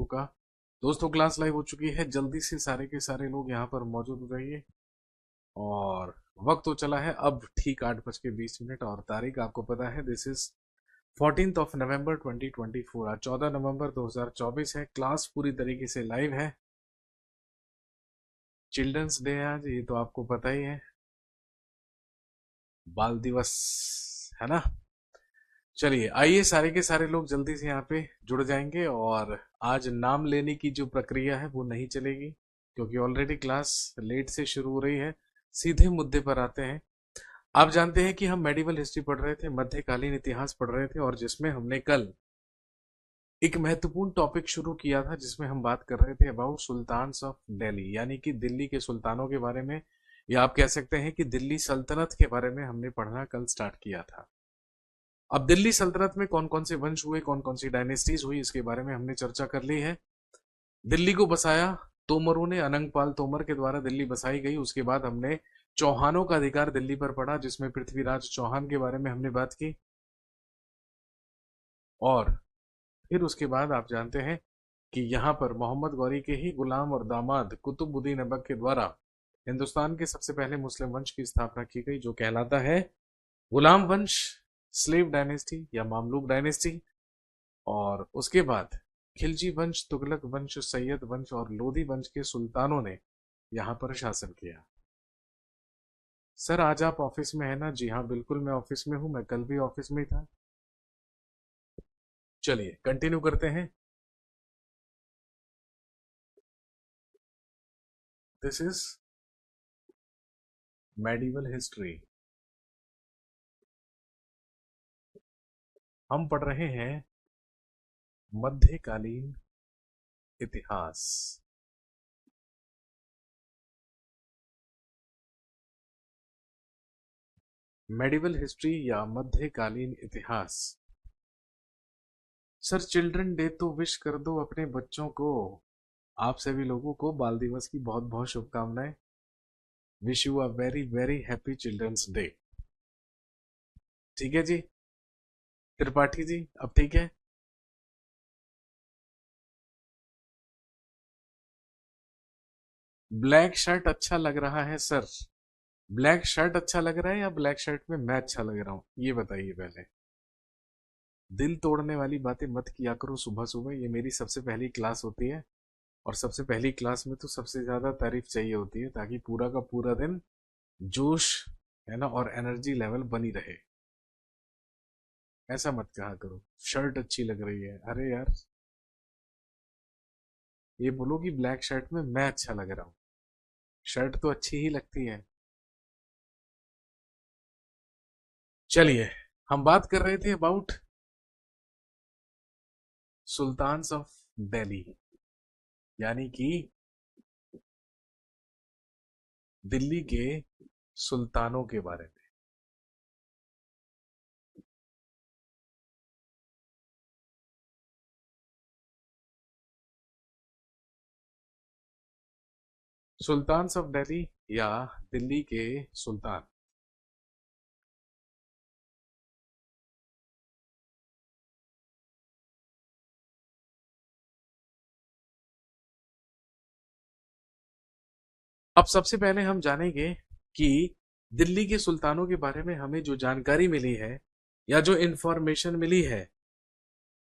का। दोस्तों class live हो चुकी है, जल्दी से सारे के सारे लोग यहाँ पर मौजूद रहिए। और वक्त तो चला है अब ठीक 8:20 और तारीख आपको पता है, दिस इज 14 नवंबर 2024। आज 14 नवंबर 2024 है। क्लास पूरी तरीके से लाइव है। चिल्ड्रंस डे है आज, ये तो आपको पता ही है, बाल दिवस है ना। चलिए आइए, सारे के सारे लोग जल्दी से यहाँ पे जुड़ जाएंगे। और आज नाम लेने की जो प्रक्रिया है वो नहीं चलेगी, क्योंकि ऑलरेडी क्लास लेट से शुरू हो रही है। सीधे मुद्दे पर आते हैं। आप जानते हैं कि हम मेडिवल हिस्ट्री पढ़ रहे थे, मध्यकालीन इतिहास पढ़ रहे थे, और जिसमें हमने कल एक महत्वपूर्ण टॉपिक शुरू किया था, जिसमें हम बात कर रहे थे अबाउट सुल्तान्स ऑफ दिल्ली, यानी कि दिल्ली के सुल्तानों के बारे में, या आप कह सकते हैं कि दिल्ली सल्तनत के बारे में हमने पढ़ना कल स्टार्ट किया था। अब दिल्ली सल्तनत में कौन कौन से वंश हुए, कौन कौन सी डायनेस्टीज हुई, इसके बारे में हमने चर्चा कर ली है। दिल्ली को बसाया तोमरों ने, अनंगपाल तोमर के द्वारा दिल्ली बसाई गई। उसके बाद हमने चौहानों का अधिकार दिल्ली पर पड़ा, जिसमें पृथ्वीराज चौहान के बारे में हमने बात की। और फिर उसके बाद आप जानते हैं कि यहाँ पर मोहम्मद गौरी के ही गुलाम और दामाद कुतुबुद्दीन ऐबक के द्वारा हिंदुस्तान के सबसे पहले मुस्लिम वंश की स्थापना की गई, जो कहलाता है गुलाम वंश, स्लेव डायनेस्टी या मामलुक डायनेस्टी। और उसके बाद खिलजी वंश, तुगलक वंश, सैयद वंश और लोधी वंश के सुल्तानों ने यहाँ पर शासन किया। सर आज आप ऑफिस में है ना? जी हाँ बिल्कुल, मैं ऑफिस में हूँ, मैं कल भी ऑफिस में ही था। चलिए कंटिन्यू करते हैं। This is medieval history. हम पढ़ रहे हैं मध्यकालीन इतिहास। मेडिवल हिस्ट्री या मध्यकालीन इतिहास। सर चिल्ड्रन डे तो विश कर दो अपने बच्चों को। आप सभी लोगों को बाल दिवस की बहुत बहुत शुभकामनाएं। Wish you a very very happy children's day. ठीक है जी त्रिपाठी जी, अब ठीक है। ब्लैक शर्ट अच्छा लग रहा है सर? ब्लैक शर्ट अच्छा लग रहा है या ब्लैक शर्ट में मैं अच्छा लग रहा हूं, ये बताइए पहले। दिल तोड़ने वाली बातें मत किया करो सुबह सुबह, ये मेरी सबसे पहली क्लास होती है। और सबसे पहली क्लास में तो सबसे ज्यादा तारीफ चाहिए होती है, ताकि पूरा का पूरा दिन जोश है ना और एनर्जी लेवल बनी रहे। ऐसा मत कहा करो शर्ट अच्छी लग रही है। अरे यार, ये बोलो कि ब्लैक शर्ट में मैं अच्छा लग रहा हूँ। शर्ट तो अच्छी ही लगती है। चलिए, हम बात कर रहे थे अबाउट सुल्तान्स ऑफ दिल्ली, यानी कि दिल्ली के सुल्तानों के बारे में। सुल्तान्स ऑफ दिल्ली या दिल्ली के सुल्तान। अब सबसे पहले हम जानेंगे कि दिल्ली के सुल्तानों के बारे में हमें जो जानकारी मिली है या जो इंफॉर्मेशन मिली है,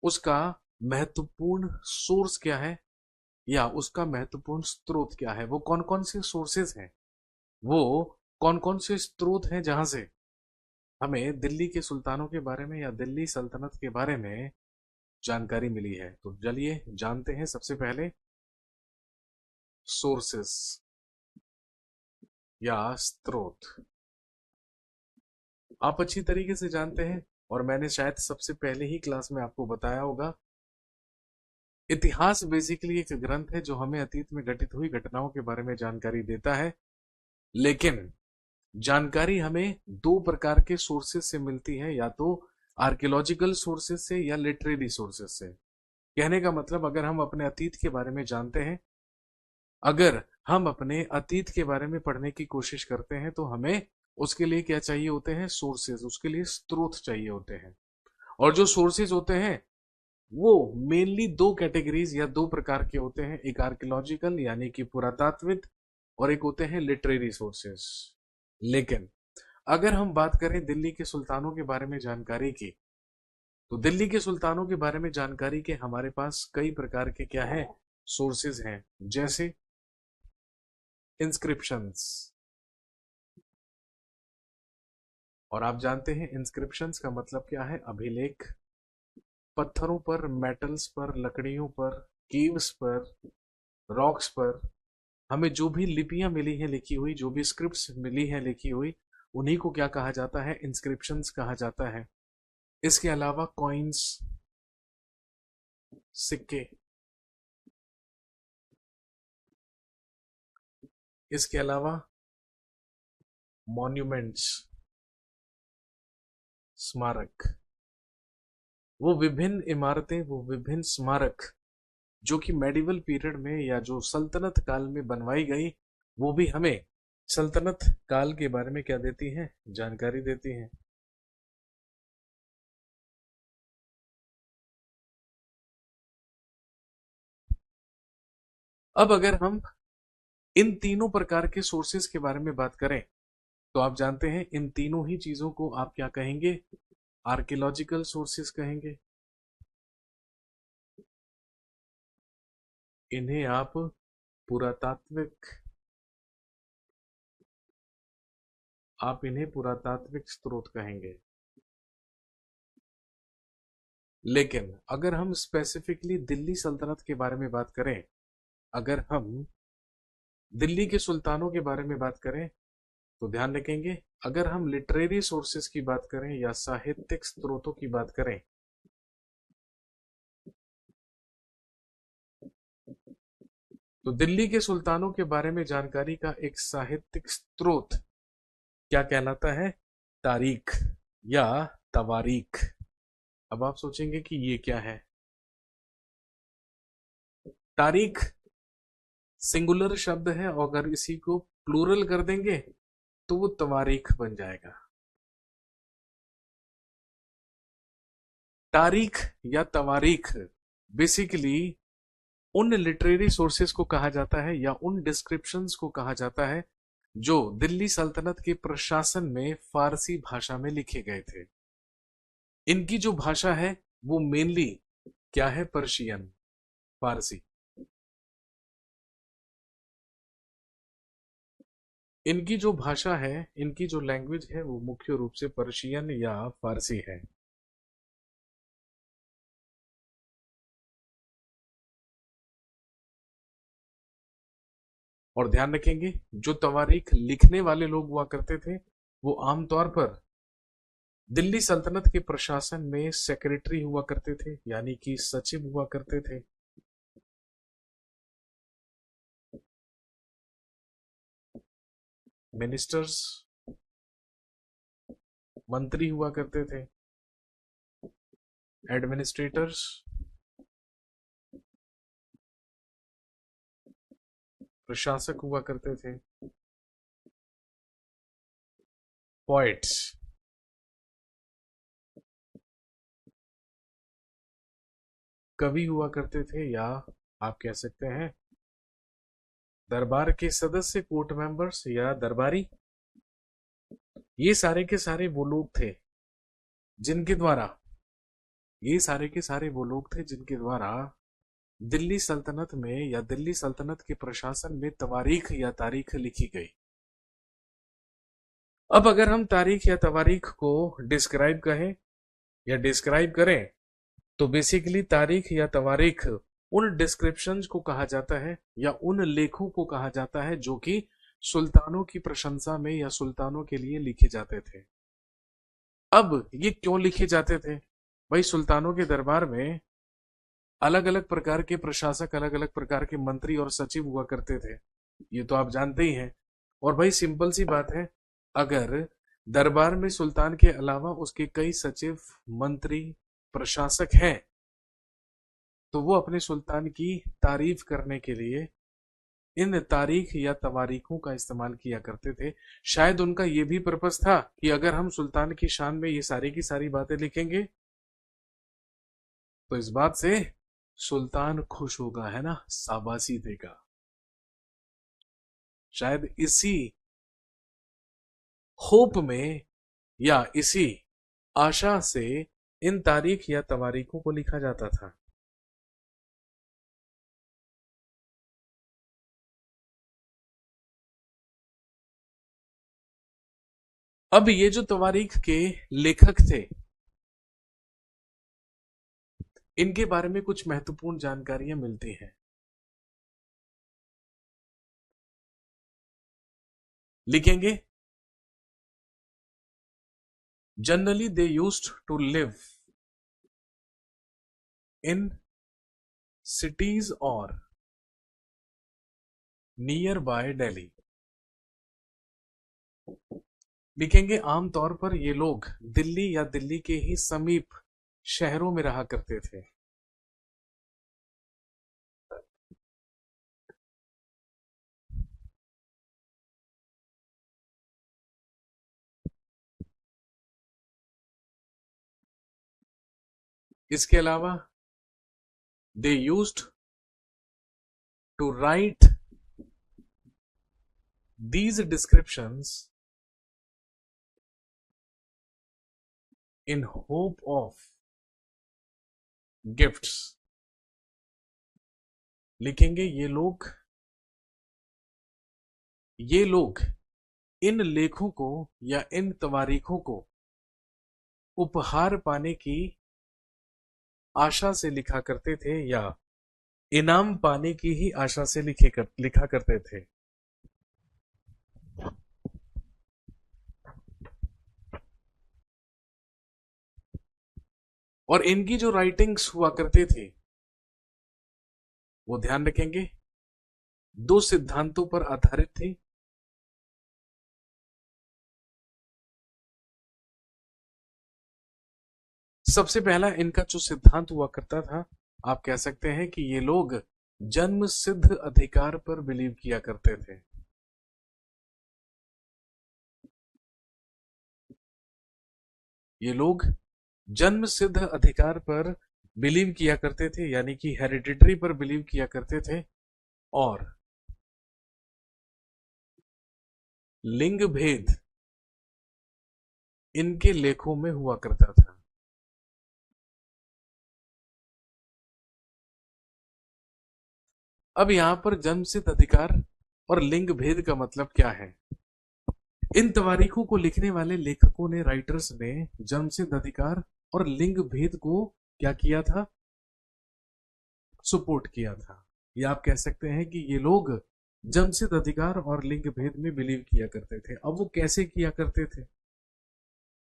उसका महत्वपूर्ण सोर्स क्या है या उसका महत्वपूर्ण स्रोत क्या है। वो कौन कौन से सोर्सेज हैं, वो कौन कौन से स्रोत हैं जहां से हमें दिल्ली के सुल्तानों के बारे में या दिल्ली सल्तनत के बारे में जानकारी मिली है। तो चलिए जानते हैं सबसे पहले सोर्सेस या स्रोत। आप अच्छी तरीके से जानते हैं, और मैंने शायद सबसे पहले ही क्लास में आपको बताया होगा, इतिहास बेसिकली एक ग्रंथ है जो हमें अतीत में घटित हुई घटनाओं के बारे में जानकारी देता है। लेकिन जानकारी हमें दो प्रकार के सोर्सेस से मिलती है, या तो आर्कियोलॉजिकल सोर्सेस से या लिटरेरी सोर्सेस से। कहने का मतलब, अगर हम अपने अतीत के बारे में जानते हैं, अगर हम अपने अतीत के बारे में पढ़ने की कोशिश करते हैं, तो हमें उसके लिए क्या चाहिए होते हैं? सोर्सेज, उसके लिए स्रोत चाहिए होते हैं। और जो सोर्सेज होते हैं वो मेनली दो कैटेगरीज या दो प्रकार के होते हैं, एक आर्कियोलॉजिकल यानी कि पुरातात्विक, और एक होते हैं लिटरेरी सोर्सेस। लेकिन अगर हम बात करें दिल्ली के सुल्तानों के बारे में जानकारी की, तो दिल्ली के सुल्तानों के बारे में जानकारी के हमारे पास कई प्रकार के क्या है, सोर्सेज हैं। जैसे इंस्क्रिप्शंस, और आप जानते हैं इंस्क्रिप्शंस का मतलब क्या है, अभिलेख। पत्थरों पर, मेटल्स पर, लकड़ियों पर, कीव्स पर, रॉक्स पर हमें जो भी लिपियां मिली हैं लिखी हुई, जो भी स्क्रिप्ट्स मिली हैं लिखी हुई, उन्हीं को क्या कहा जाता है, इंस्क्रिप्शंस कहा जाता है। इसके अलावा कॉइन्स, सिक्के, इसके अलावा मॉन्यूमेंट्स, स्मारक, वो विभिन्न इमारतें, वो विभिन्न स्मारक जो कि मेडिवल पीरियड में या जो सल्तनत काल में बनवाई गई, वो भी हमें सल्तनत काल के बारे में क्या देती हैं, जानकारी देती हैं। अब अगर हम इन तीनों प्रकार के सोर्सेस के बारे में बात करें, तो आप जानते हैं इन तीनों ही चीजों को आप क्या कहेंगे, आर्कियोलॉजिकल सोर्सेस कहेंगे। इन्हें आप पुरातात्विक, आप इन्हें पुरातात्विक स्रोत कहेंगे। लेकिन अगर हम स्पेसिफिकली दिल्ली सल्तनत के बारे में बात करें, अगर हम दिल्ली के सुल्तानों के बारे में बात करें, तो ध्यान रखेंगे अगर हम लिटरेरी सोर्सेस की बात करें या साहित्यिक स्रोतों की बात करें, तो दिल्ली के सुल्तानों के बारे में जानकारी का एक साहित्यिक स्रोत क्या कहलाता है, तारीख या तवारीख। अब आप सोचेंगे कि ये क्या है, तारीख सिंगुलर शब्द है, और अगर इसी को प्लूरल कर देंगे तो वो तवारीख बन जाएगा। तारीख या तवारीख बेसिकली उन लिटरेरी सोर्सेस को कहा जाता है या उन डिस्क्रिप्शंस को कहा जाता है जो दिल्ली सल्तनत के प्रशासन में फारसी भाषा में लिखे गए थे। इनकी जो भाषा है वो मेनली क्या है, पर्शियन, फारसी। इनकी जो भाषा है, इनकी जो लैंग्वेज है, वो मुख्य रूप से पर्शियन या फारसी है। और ध्यान रखेंगे जो तवारीख लिखने वाले लोग हुआ करते थे, वो आमतौर पर दिल्ली सल्तनत के प्रशासन में सेक्रेटरी हुआ करते थे, यानी कि सचिव हुआ करते थे। मिनिस्टर्स, मंत्री हुआ करते थे। एडमिनिस्ट्रेटर्स, प्रशासक हुआ करते थे। पोएट्स, कवि हुआ करते थे, या आप कह सकते हैं दरबार के सदस्य, कोर्ट मेंबर्स या दरबारी। ये सारे के सारे वो लोग थे जिनके द्वारा, ये सारे के सारे वो लोग थे जिनके द्वारा दिल्ली सल्तनत में या दिल्ली सल्तनत के प्रशासन में तवारीख या तारीख लिखी गई। अब अगर हम तारीख या तवारीख को डिस्क्राइब कहें या डिस्क्राइब करें, तो बेसिकली तारीख या तवारीख उन डिस्क्रिप्शंस को कहा जाता है या उन लेखों को कहा जाता है जो कि सुल्तानों की प्रशंसा में या सुल्तानों के लिए लिखे जाते थे। अब ये क्यों लिखे जाते थे, भाई सुल्तानों के दरबार में अलग अलग प्रकार के प्रशासक, अलग अलग प्रकार के मंत्री और सचिव हुआ करते थे, ये तो आप जानते ही हैं। और भाई सिंपल सी बात है, अगर दरबार में सुल्तान के अलावा उसके कई सचिव, मंत्री, प्रशासक हैं, तो वो अपने सुल्तान की तारीफ करने के लिए इन तारीख या तवारीखों का इस्तेमाल किया करते थे। शायद उनका ये भी पर्पस था कि अगर हम सुल्तान की शान में ये सारी की सारी बातें लिखेंगे तो इस बात से सुल्तान खुश होगा, है ना, शाबाशी देगा। शायद इसी होप में या इसी आशा से इन तारीख या तवारीखों को लिखा जाता था। अब ये जो तवारीख के लेखक थे, इनके बारे में कुछ महत्वपूर्ण जानकारियां मिलती हैं। लिखेंगे, generally they used to live in cities और नियर बाय दिल्ली। लिखेंगे, आमतौर पर ये लोग दिल्ली या दिल्ली के ही समीप शहरों में रहा करते थे। इसके अलावा they used to write these descriptions in hope of gifts. लिखेंगे, ये लोग इन लेखों को या इन तवारीखों को उपहार पाने की आशा से लिखा करते थे या इनाम पाने की ही आशा से लिखा करते थे। और इनकी जो राइटिंग्स हुआ करते थे, वो ध्यान रखेंगे, दो सिद्धांतों पर आधारित थे। सबसे पहला इनका जो सिद्धांत हुआ करता था, आप कह सकते हैं कि ये लोग जन्म सिद्ध अधिकार पर बिलीव किया करते थे। ये लोग जन्म सिद्ध अधिकार पर बिलीव किया करते थे, यानी कि हेरिडिटरी पर बिलीव किया करते थे। और लिंग भेद इनके लेखों में हुआ करता था। अब यहां पर जन्मसिद्ध अधिकार और लिंग भेद का मतलब क्या है? इन तवारीखों को लिखने वाले लेखकों ने, राइटर्स ने, जन्मसिद्ध अधिकार और लिंग भेद को क्या किया था? सपोर्ट किया था। या आप कह सकते हैं कि ये लोग जन्मसिद्ध अधिकार और लिंग भेद में बिलीव किया करते थे। अब वो कैसे किया करते थे?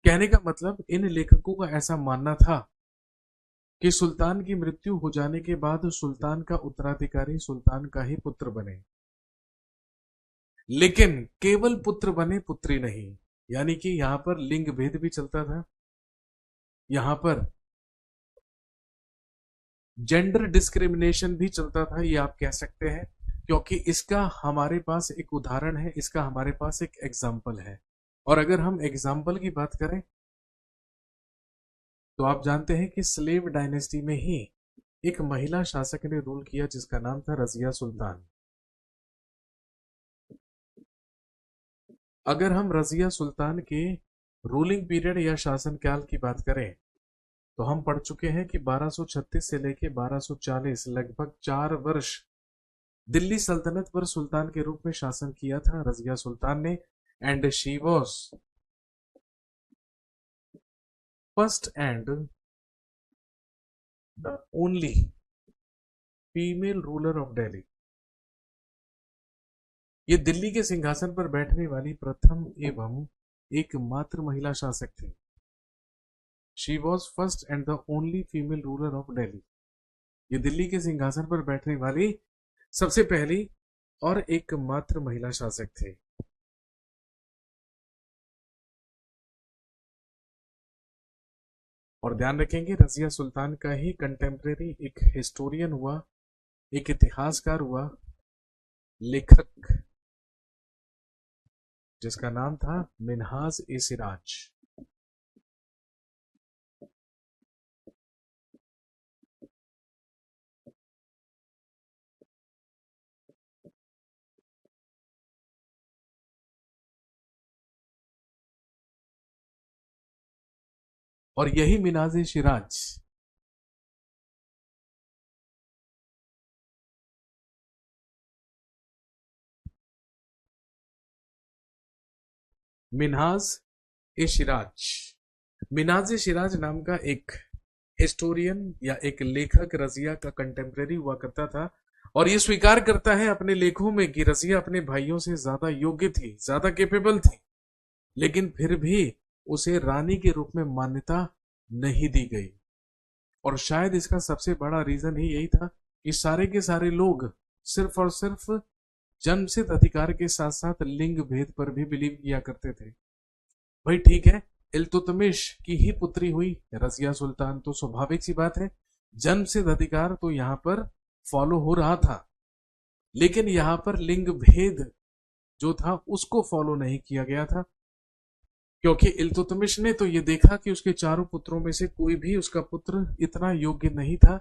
कहने का मतलब, इन लेखकों का ऐसा मानना था कि सुल्तान की मृत्यु हो जाने के बाद सुल्तान का उत्तराधिकारी सुल्तान का ही पुत्र बने, लेकिन केवल पुत्र बने, पुत्री नहीं। यानी कि यहां पर लिंग भेद भी चलता था, यहां पर जेंडर डिस्क्रिमिनेशन भी चलता था, ये आप कह सकते हैं, क्योंकि इसका हमारे पास एक उदाहरण है, इसका हमारे पास एक एग्जाम्पल है। और अगर हम एग्जाम्पल की बात करें तो आप जानते हैं कि स्लेव डायनेस्टी में ही एक महिला शासक ने रूल किया जिसका नाम था रजिया सुल्तान। अगर हम रजिया सुल्तान के रूलिंग पीरियड या शासनकाल की बात करें तो हम पढ़ चुके हैं कि 1236 से लेके 1240 लगभग 4 वर्ष दिल्ली सल्तनत पर सुल्तान के रूप में शासन किया था रजिया सुल्तान ने। And she was first and the only female ruler of Delhi. ये दिल्ली के सिंहासन पर बैठने वाली प्रथम एवं एकमात्र महिला शासक थी। She was first and the only female ruler of Delhi. ये दिल्ली के सिंहासन पर बैठने वाली सबसे पहली और एकमात्र महिला शासक थे। और ध्यान रखेंगे, रजिया सुल्तान का ही कंटेम्प्रेरी एक हिस्टोरियन हुआ, एक इतिहासकार हुआ, लेखक, जिसका नाम था मिन्हाज ए सिराज। और यही मिनाज शिराज मिन्हाज ए शिराज मिनाज शिराज नाम का एक हिस्टोरियन या एक लेखक रजिया का कंटेम्प्रेरी हुआ करता था, और ये स्वीकार करता है अपने लेखों में कि रजिया अपने भाइयों से ज्यादा योग्य थी, ज्यादा केपेबल थी, लेकिन फिर भी उसे रानी के रूप में मान्यता नहीं दी गई। और शायद इसका सबसे बड़ा रीजन ही यही था कि सारे के सारे लोग सिर्फ और सिर्फ जन्मसिद्ध अधिकार के साथ साथ लिंग भेद पर भी बिलीव किया करते थे। भाई ठीक है, इल्तुतमिश की ही पुत्री हुई रजिया सुल्तान, तो स्वाभाविक सी बात है जन्मसिद्ध अधिकार तो यहाँ पर फॉलो हो रहा था, लेकिन यहाँ पर लिंग भेद जो था उसको फॉलो नहीं किया गया था, क्योंकि इल्तुतमिश ने तो ये देखा कि उसके चारों पुत्रों में से कोई भी उसका पुत्र इतना योग्य नहीं था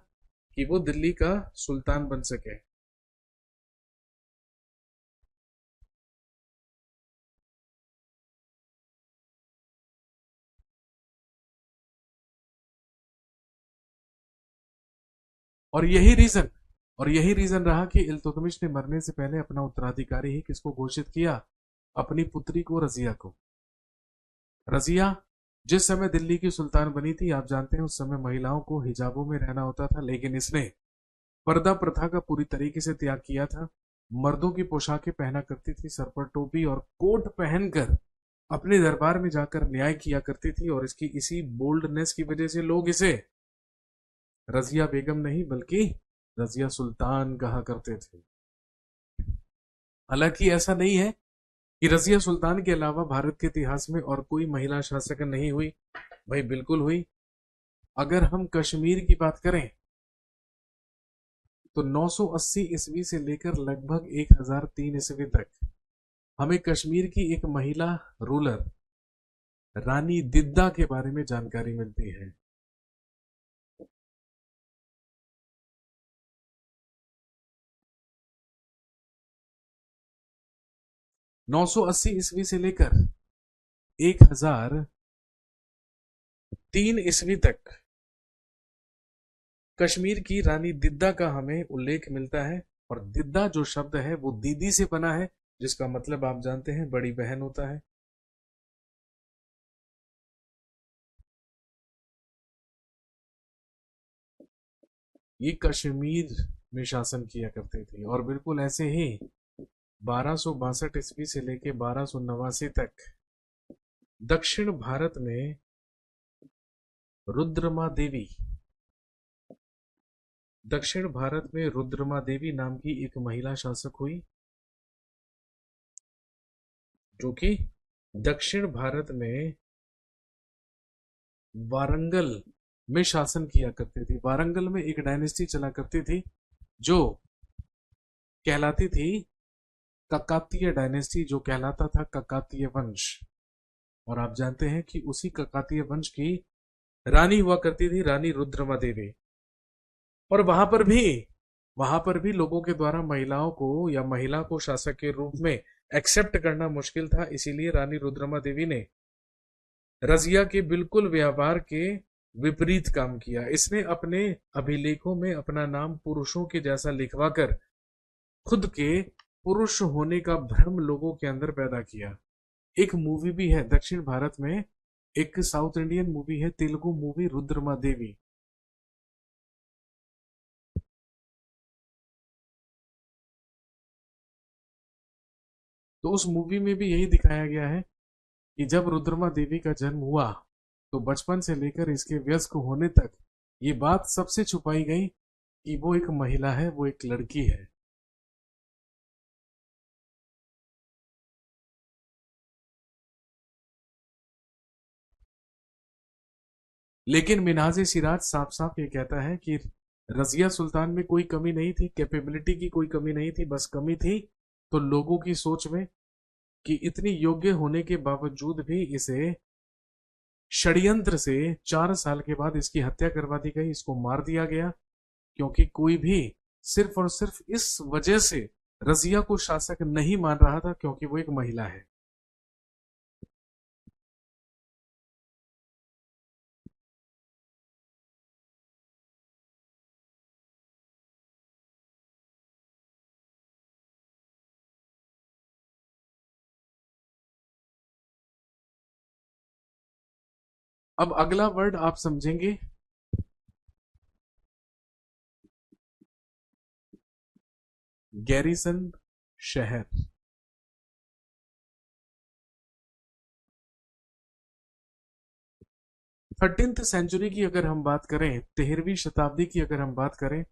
कि वो दिल्ली का सुल्तान बन सके। और यही रीजन और यही रीजन रहा कि इल्तुतमिश ने मरने से पहले अपना उत्तराधिकारी ही किसको घोषित किया, अपनी पुत्री को, रजिया को। रजिया जिस समय दिल्ली की सुल्तान बनी थी, आप जानते हैं उस समय महिलाओं को हिजाबों में रहना होता था, लेकिन इसने पर्दा प्रथा का पूरी तरीके से त्याग किया था। मर्दों की पोशाकें पहना करती थी, सर पर टोपी और कोट पहनकर अपने दरबार में जाकर न्याय किया करती थी, और इसकी इसी बोल्डनेस की वजह से लोग इसे रजिया बेगम नहीं बल्कि रजिया सुल्तान कहा करते थे। हालांकि ऐसा नहीं है कि रजिया सुल्तान के अलावा भारत के इतिहास में और कोई महिला शासक नहीं हुई। भाई बिल्कुल हुई। अगर हम कश्मीर की बात करें तो 980 ईस्वी से लेकर लगभग 1003 ईस्वी तक हमें कश्मीर की एक महिला रूलर रानी दिद्दा के बारे में जानकारी मिलती है। 980 ईस्वी से लेकर 1003 ईस्वी तक कश्मीर की रानी दिद्दा का हमें उल्लेख मिलता है, और दिद्दा जो शब्द है वो दीदी से बना है, जिसका मतलब आप जानते हैं बड़ी बहन होता है। ये कश्मीर में शासन किया करते थे, और बिल्कुल ऐसे ही 1262 ईस्वी से लेकर 1289 तक दक्षिण भारत में रुद्रमा देवी दक्षिण भारत में रुद्रमा देवी नाम की एक महिला शासक हुई, जो कि दक्षिण भारत में वारंगल में शासन किया करती थी। वारंगल में एक डायनेस्टी चला करती थी जो कहलाती थी ककातीय डायनेस्टी, जो कहलाता था ककातीय वंश। और आप जानते हैं कि उसी ककातीय वंश की रानी हुआ करती थी रानी रुद्रमा देवी। और वहां पर भी लोगों के द्वारा महिलाओं को या महिला को शासक के रूप में एक्सेप्ट करना मुश्किल था, इसीलिए रानी रुद्रमा देवी ने रजिया के बिल्कुल व्यवहार के विपरीत काम किया। इसने अपने अभिलेखों में अपना नाम पुरुषों के जैसा लिखवाकर खुद के पुरुष होने का भ्रम लोगों के अंदर पैदा किया। एक मूवी भी है दक्षिण भारत में, एक साउथ इंडियन मूवी है, तेलुगु मूवी रुद्रमा देवी। तो उस मूवी में भी यही दिखाया गया है कि जब रुद्रमा देवी का जन्म हुआ तो बचपन से लेकर इसके वयस्क होने तक ये बात सबसे छुपाई गई कि वो एक महिला है, वो एक लड़की है। लेकिन मिन्हाज सिराज साफ साफ ये कहता है कि रजिया सुल्तान में कोई कमी नहीं थी, कैपेबिलिटी की कोई कमी नहीं थी, बस कमी थी तो लोगों की सोच में, कि इतनी योग्य होने के बावजूद भी इसे षड्यंत्र से 4 साल के बाद इसकी हत्या करवा दी गई, इसको मार दिया गया, क्योंकि कोई भी सिर्फ और सिर्फ इस वजह से रजिया को शासक नहीं मान रहा था क्योंकि वो एक महिला है। अब अगला वर्ड आप समझेंगे, गैरिसन शहर। 13th सेंचुरी की अगर हम बात करें, 13वीं शताब्दी की अगर हम बात करें,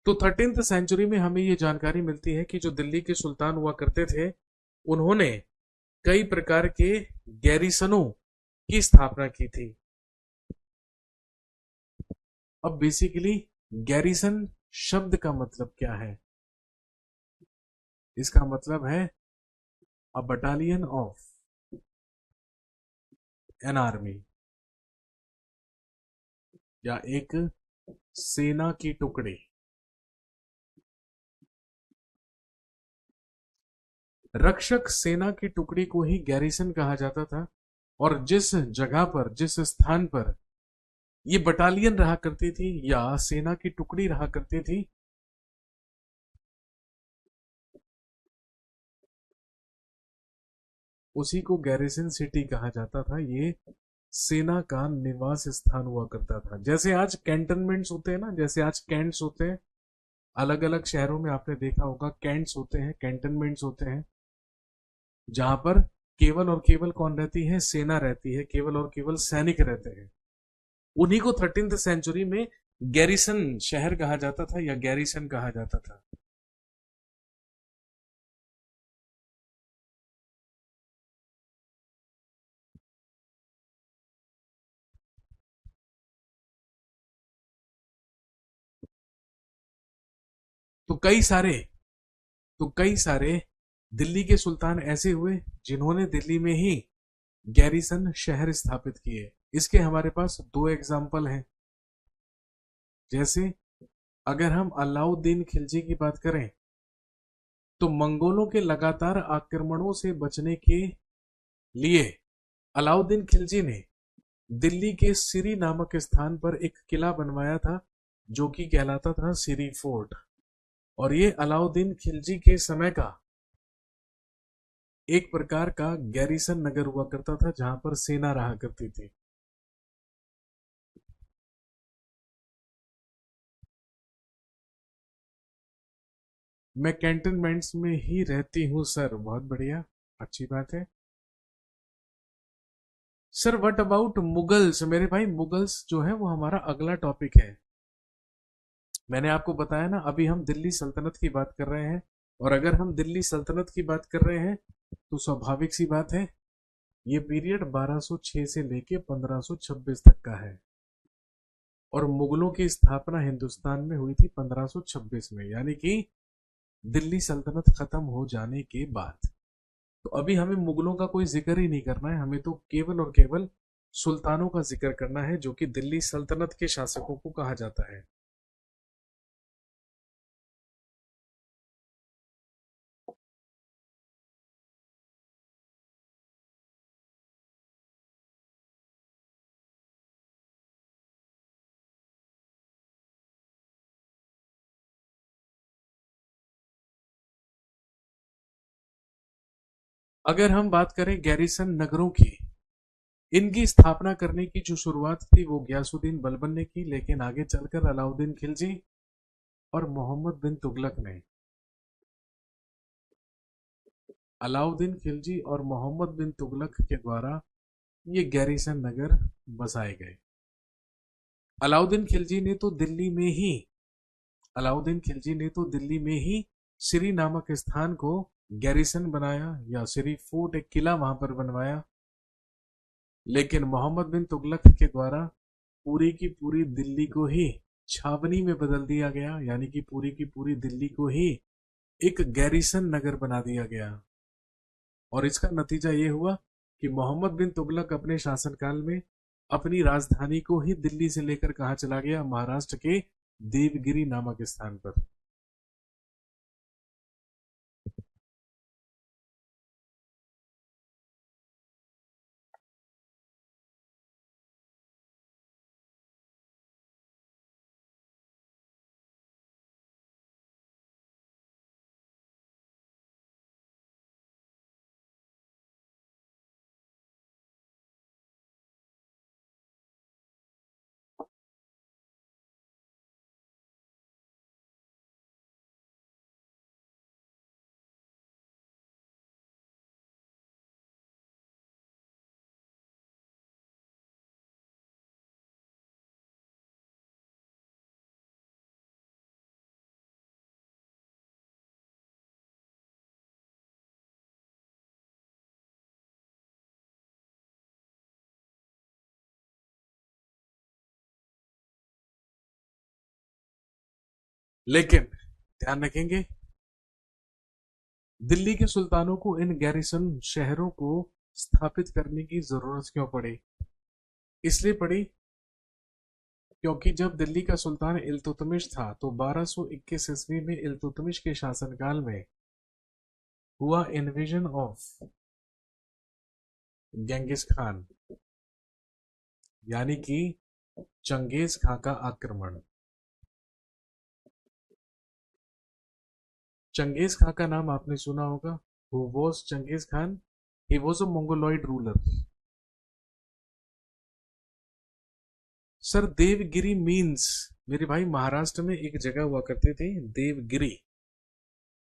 तो 13th सेंचुरी में हमें ये जानकारी मिलती है कि जो दिल्ली के सुल्तान हुआ करते थे, उन्होंने कई प्रकार के गैरिसनों की स्थापना की थी। अब बेसिकली गैरिसन शब्द का मतलब क्या है? इसका मतलब है अ बटालियन ऑफ एन आर्मी, या एक सेना की टुकड़ी। रक्षक सेना की टुकड़ी को ही गैरिसन कहा जाता था। और जिस जगह पर, जिस स्थान पर ये बटालियन रहा करती थी या सेना की टुकड़ी रहा करती थी, उसी को गैरिसन सिटी कहा जाता था। ये सेना का निवास स्थान हुआ करता था। जैसे आज कैंटनमेंट्स होते हैं ना, जैसे आज कैंट्स होते हैं, अलग अलग शहरों में आपने देखा होगा कैंट्स होते हैं, कैंटनमेंट्स होते हैं, जहां पर केवल और केवल कौन रहती है? सेना रहती है, केवल और केवल सैनिक रहते हैं। उन्हीं को 13th सेंचुरी में गैरिसन शहर कहा जाता था या गैरिसन कहा जाता था। तो कई सारे तो कई सारे दिल्ली के सुल्तान ऐसे हुए जिन्होंने दिल्ली में ही गैरिसन शहर स्थापित किए। इसके हमारे पास दो एग्जाम्पल हैं। जैसे अगर हम अलाउद्दीन खिलजी की बात करें, तो मंगोलों के लगातार आक्रमणों से बचने के लिए अलाउद्दीन खिलजी ने दिल्ली के सिरी नामक स्थान पर एक किला बनवाया था, जो कि कहलाता था सिरी फोर्ट। और ये अलाउद्दीन खिलजी के समय का एक प्रकार का गैरिसन नगर हुआ करता था, जहां पर सेना रहा करती थी। मैं कैंटनमेंट्स में ही रहती हूँ सर। बहुत बढ़िया, अच्छी बात है सर। What about Mughals? मेरे भाई, मुगल्स जो है वो हमारा अगला टॉपिक है। मैंने आपको बताया ना, अभी हम दिल्ली सल्तनत की बात कर रहे हैं। और अगर हम दिल्ली सल्तनत की बात कर रहे हैं, तो स्वाभाविक सी बात है, ये पीरियड 1206 से लेके 1526 तक का है। और मुगलों की स्थापना हिंदुस्तान में हुई थी 1526 में, यानी कि दिल्ली सल्तनत खत्म हो जाने के बाद। तो अभी हमें मुगलों का कोई जिक्र ही नहीं करना है, हमें तो केवल और केवल सुल्तानों का जिक्र करना है, जो कि दिल्ली सल्तनत के शासकों को कहा जाता है। अगर हम बात करें गैरिसन नगरों की, इनकी स्थापना करने की जो शुरुआत थी वो गयासुद्दीन बलबन ने की, लेकिन आगे चलकर अलाउद्दीन खिलजी और मोहम्मद बिन तुगलक ने, अलाउद्दीन खिलजी और मोहम्मद बिन तुगलक के द्वारा ये गैरिसन नगर बसाए गए। अलाउद्दीन खिलजी ने तो दिल्ली में ही अलाउद्दीन खिलजी ने तो दिल्ली में ही सिरी नामक स्थान को गैरिसन बनाया, या सिरी फोर्ट, एक किला वहां पर बनवाया। लेकिन मोहम्मद बिन तुगलक के द्वारा पूरी की पूरी दिल्ली को ही छावनी में बदल दिया गया, यानी कि पूरी की पूरी दिल्ली को ही एक गैरिसन नगर बना दिया गया। और इसका नतीजा ये हुआ कि मोहम्मद बिन तुगलक अपने शासनकाल में अपनी राजधानी को ही दिल्ली से लेकर कहा चला गया? महाराष्ट्र के देवगिरी नामक स्थान पर। लेकिन ध्यान रखेंगे, दिल्ली के सुल्तानों को इन गैरिसन शहरों को स्थापित करने की जरूरत क्यों पड़ी? इसलिए पड़ी क्योंकि जब दिल्ली का सुल्तान इल्तुतमिश था तो 1221 ईस्वी में इल्तुतमिश के शासनकाल में हुआ इन्वेजन ऑफ गेंगिस खान, यानी कि चंगेज खां का आक्रमण। चंगेज खां का नाम आपने सुना होगा। Who was Genghis Khan? He was a Mongoloid ruler. Sir Devagiri means, मेरे भाई महाराष्ट्र में एक जगह हुआ करते थे देवगिरी,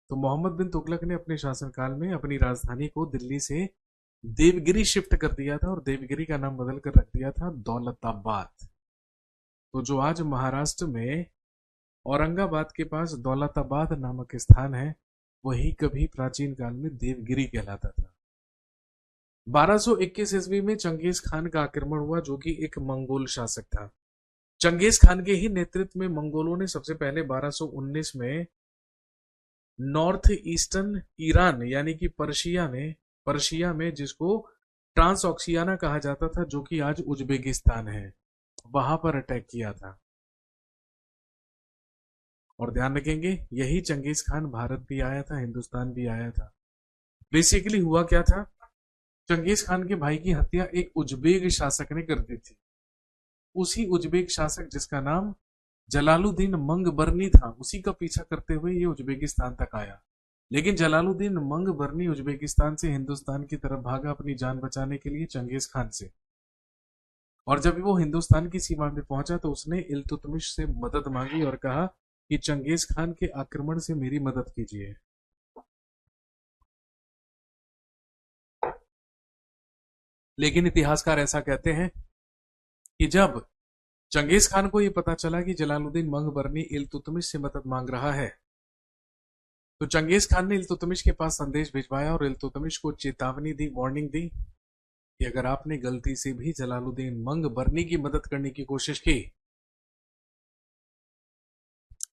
तो मोहम्मद बिन तुगलक ने अपने शासनकाल में अपनी राजधानी को दिल्ली से देवगिरी शिफ्ट कर दिया था और देवगिरी का नाम बदल कर रख दिया था दौलताबाद। तो जो आज महाराष्ट्र में औरंगाबाद के पास दौलताबाद नामक स्थान है, वही कभी प्राचीन काल में देवगिरी कहलाता था। 1221 ईस्वी में चंगेज खान का आक्रमण हुआ, जो कि एक मंगोल शासक था। चंगेज खान के ही नेतृत्व में मंगोलों ने सबसे पहले 1219 में नॉर्थ ईस्टर्न ईरान यानी कि पर्शिया में जिसको ट्रांसऑक्सियाना कहा जाता था, जो कि आज उज्बेकिस्तान है, वहां पर अटैक किया था। और ध्यान रखेंगे, यही चंगेज खान भारत भी आया था, हिंदुस्तान भी आया था। बेसिकली हुआ क्या था, चंगेज खान के भाई की हत्या एक उज्बेक शासक ने कर दी थी। उसी उज्बेक शासक जिसका नाम जलालुद्दीन मंगबरनी था, उसी का पीछा करते हुए ये उज्बेकिस्तान तक आया। लेकिन जलालुद्दीन मंगबरनी उज्बेकिस्तान से हिंदुस्तान की तरफ भागा अपनी जान बचाने के लिए चंगेज खान से। और जब वो हिंदुस्तान की सीमा में पहुंचा तो उसने इल्तुतमिश से मदद मांगी और कहा कि चंगेज खान के आक्रमण से मेरी मदद कीजिए। लेकिन इतिहासकार ऐसा कहते हैं कि जब चंगेज खान को यह पता चला कि जलालुद्दीन मंगबरनी इल्तुतमिश से मदद मांग रहा है, तो चंगेज खान ने इल्तुतमिश के पास संदेश भिजवाया और इल्तुतमिश को चेतावनी दी, वार्निंग दी कि अगर आपने गलती से भी जलालुद्दीन मंगबरनी की मदद करने की कोशिश की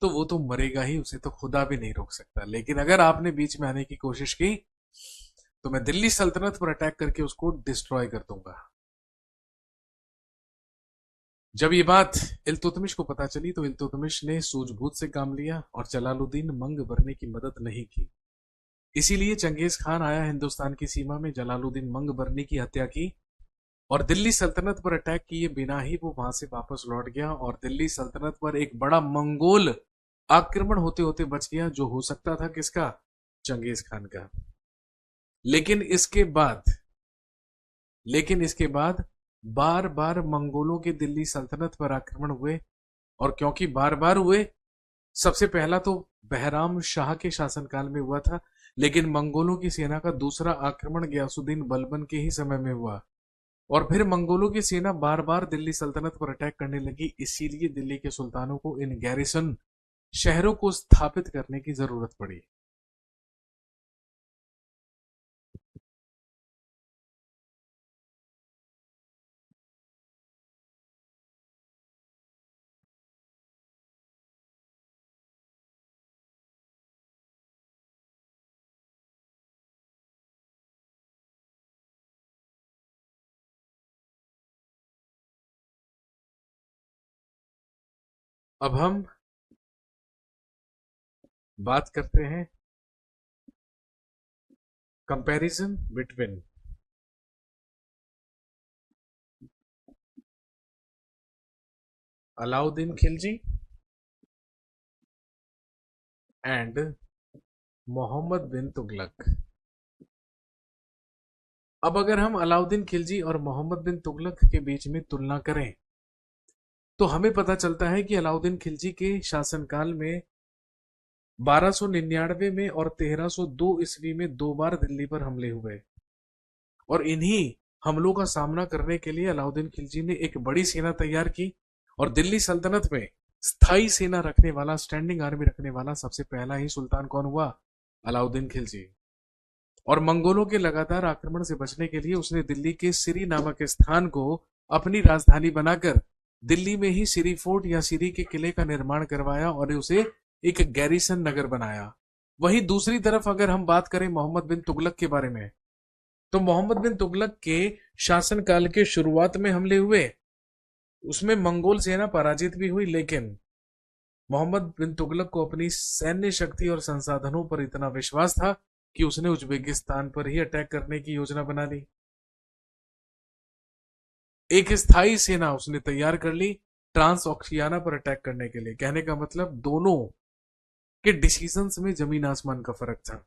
तो वो तो मरेगा ही, उसे तो खुदा भी नहीं रोक सकता। लेकिन अगर आपने बीच में आने की कोशिश की तो मैं दिल्ली सल्तनत पर अटैक करके उसको डिस्ट्रॉय कर दूंगा। जब ये बात इल्तुतमिश को पता चली तो इल्तुतमिश ने सूझबूझ से काम लिया और जलालुद्दीन मंगबरनी की मदद नहीं की। इसीलिए चंगेज खान आया हिंदुस्तान की सीमा में, जलालुद्दीन मंगबरनी की हत्या की और दिल्ली सल्तनत पर अटैक किए बिना ही वो वहां से वापस लौट गया और दिल्ली सल्तनत पर एक बड़ा मंगोल आक्रमण होते होते बच गया, जो हो सकता था किसका? चंगेज खान का। लेकिन इसके बाद बार बार मंगोलों के दिल्ली सल्तनत पर आक्रमण हुए, और क्योंकि बार बार हुए, सबसे पहला तो बहराम शाह के शासनकाल में हुआ था, लेकिन मंगोलों की सेना का दूसरा आक्रमण गयासुद्दीन बलबन के ही समय में हुआ, और फिर मंगोलों की सेना बार बार दिल्ली सल्तनत पर अटैक करने लगी। इसीलिए दिल्ली के सुल्तानों को इन गैरिसन शहरों को स्थापित करने की जरूरत पड़ी। अब हम बात करते हैं comparison between Alauddin Khilji and Mohammad bin Tughlaq. अब अगर हम अलाउद्दीन खिलजी और मोहम्मद बिन तुगलक के बीच में तुलना करें तो हमें पता चलता है कि अलाउद्दीन खिलजी के शासनकाल में 1299 में और 1302 ईस्वी में 2 बार दिल्ली पर हमले हुए, और इन्हीं हमलों का सामना करने के लिए अलाउद्दीन खिलजी ने एक बड़ी सेना तैयार की और दिल्ली सल्तनत में स्थायी सेना रखने वाला, स्टैंडिंग आर्मी रखने वाला सबसे पहला ही सुल्तान कौन हुआ? अलाउद्दीन खिलजी। और मंगोलों के लगातार आक्रमण से बचने के लिए उसने दिल्ली के सिरी नामक स्थान को अपनी राजधानी बनाकर दिल्ली में ही सिरी फोर्ट या सिरी के किले का निर्माण करवाया और उसे एक गैरिसन नगर बनाया। वहीं दूसरी तरफ अगर हम बात करें मोहम्मद बिन तुगलक के बारे में, तो मोहम्मद बिन तुगलक के शासनकाल के शुरुआत में हमले हुए, उसमें मंगोल सेना पराजित भी हुई, लेकिन मोहम्मद बिन तुगलक को अपनी सैन्य शक्ति और संसाधनों पर इतना विश्वास था कि उसने उज्बेकिस्तान पर ही अटैक करने की योजना बना ली। एक स्थायी सेना उसने तैयार कर ली ट्रांस ऑक्सियाना पर अटैक करने के लिए। कहने का मतलब दोनों के डिसीजंस में जमीन आसमान का फर्क था।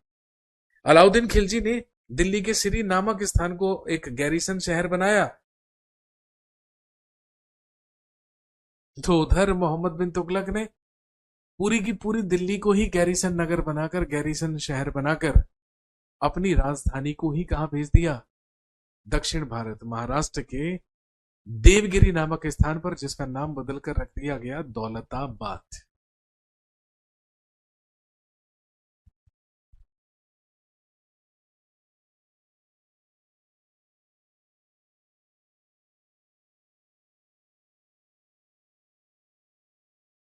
अलाउद्दीन खिलजी ने दिल्ली के सिरी नामक स्थान को एक गैरिसन शहर बनाया, तो उधर मोहम्मद बिन तुगलक ने पूरी की पूरी दिल्ली को ही गैरिसन नगर बनाकर, गैरिसन शहर बनाकर अपनी राजधानी को ही कहां भेज दिया? दक्षिण भारत, महाराष्ट्र के देवगिरी नामक स्थान पर, जिसका नाम बदलकर रख दिया गया दौलताबाद।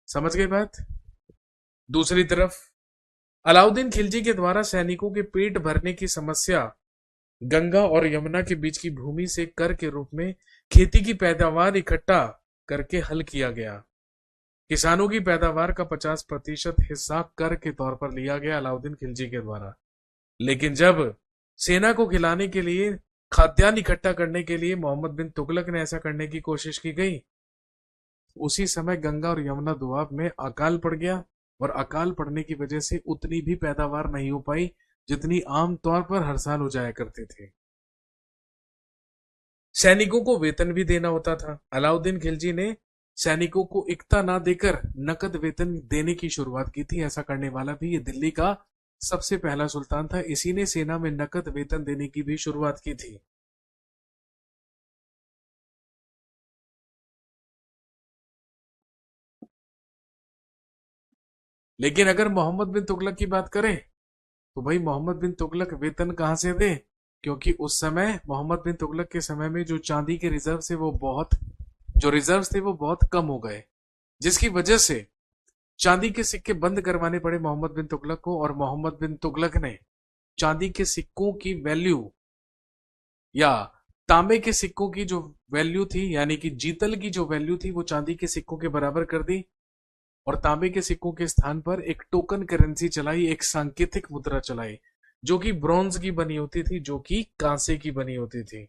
समझ गए बात? दूसरी तरफ अलाउद्दीन खिलजी के द्वारा सैनिकों के पेट भरने की समस्या गंगा और यमुना के बीच की भूमि से कर के रूप में खेती की पैदावार इकट्ठा करके हल किया गया। किसानों की पैदावार का 50% हिस्सा कर के तौर पर लिया गया अलाउद्दीन खिलजी के द्वारा। लेकिन जब सेना को खिलाने के लिए, खाद्यान्न इकट्ठा करने के लिए मोहम्मद बिन तुगलक ने ऐसा करने की कोशिश की गई, उसी समय गंगा और यमुना दोआब में अकाल पड़ गया, और अकाल पड़ने की वजह से उतनी भी पैदावार नहीं हो पाई जितनी आम तौर पर हर साल हो जाया करते थे। सैनिकों को वेतन भी देना होता था। अलाउद्दीन खिलजी ने सैनिकों को इकता ना देकर नकद वेतन देने की शुरुआत की थी। ऐसा करने वाला भी ये दिल्ली का सबसे पहला सुल्तान था। इसी ने सेना में नकद वेतन देने की भी शुरुआत की थी। लेकिन अगर मोहम्मद बिन तुगलक की बात करें, तो भाई मोहम्मद बिन तुगलक वेतन कहां से दे? क्योंकि उस समय मोहम्मद बिन तुगलक के समय में जो चांदी के रिजर्व थे वो बहुत जो रिजर्व थे वो बहुत कम हो गए, जिसकी वजह से चांदी के सिक्के बंद करवाने पड़े मोहम्मद बिन तुगलक को। और मोहम्मद बिन तुगलक ने चांदी के सिक्कों की वैल्यू, या तांबे के सिक्कों की जो वैल्यू थी, यानी कि जीतल की जो वैल्यू थी, वो चांदी के सिक्कों के बराबर कर दी, और तांबे के सिक्कों के स्थान पर एक टोकन करेंसी चलाई, एक सांकेतिक मुद्रा चलाई, जो कि ब्रॉन्ज की बनी होती थी, जो कि कांसे की बनी होती थी।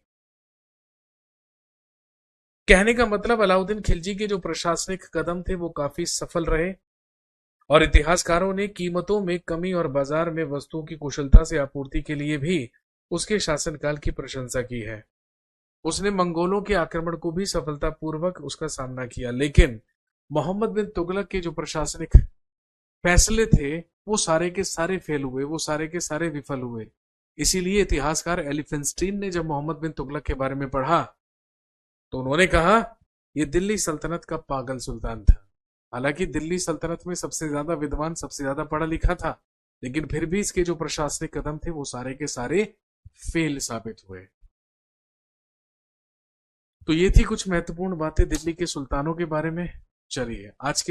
कहने का मतलब अलाउद्दीन खिलजी के जो प्रशासनिक कदम थे वो काफी सफल रहे, और इतिहासकारों ने कीमतों में कमी और बाजार में वस्तुओं की कुशलता से आपूर्ति के लिए भी उसके शासनकाल की प्रशंसा की है। उसने मंगोलों के आक्रमण को भी सफलतापूर्वक उसका सामना किया। लेकिन मोहम्मद बिन तुगलक के जो प्रशासनिक फैसले थे वो सारे के सारे फेल हुए, वो सारे के सारे विफल हुए। इसीलिए इतिहासकार एलिफेंस्टीन ने जब मोहम्मद बिन तुगलक के बारे में पढ़ा, तो उन्होंने कहा ये दिल्ली सल्तनत का पागल सुल्तान था। हालांकि दिल्ली सल्तनत में सबसे ज्यादा विद्वान, सबसे ज्यादा पढ़ा लिखा था, लेकिन फिर भी इसके जो प्रशासनिक कदम थे वो सारे के सारे फेल साबित हुए। तो ये थी कुछ महत्वपूर्ण बातें दिल्ली के सुल्तानों के बारे में। चलिए आज के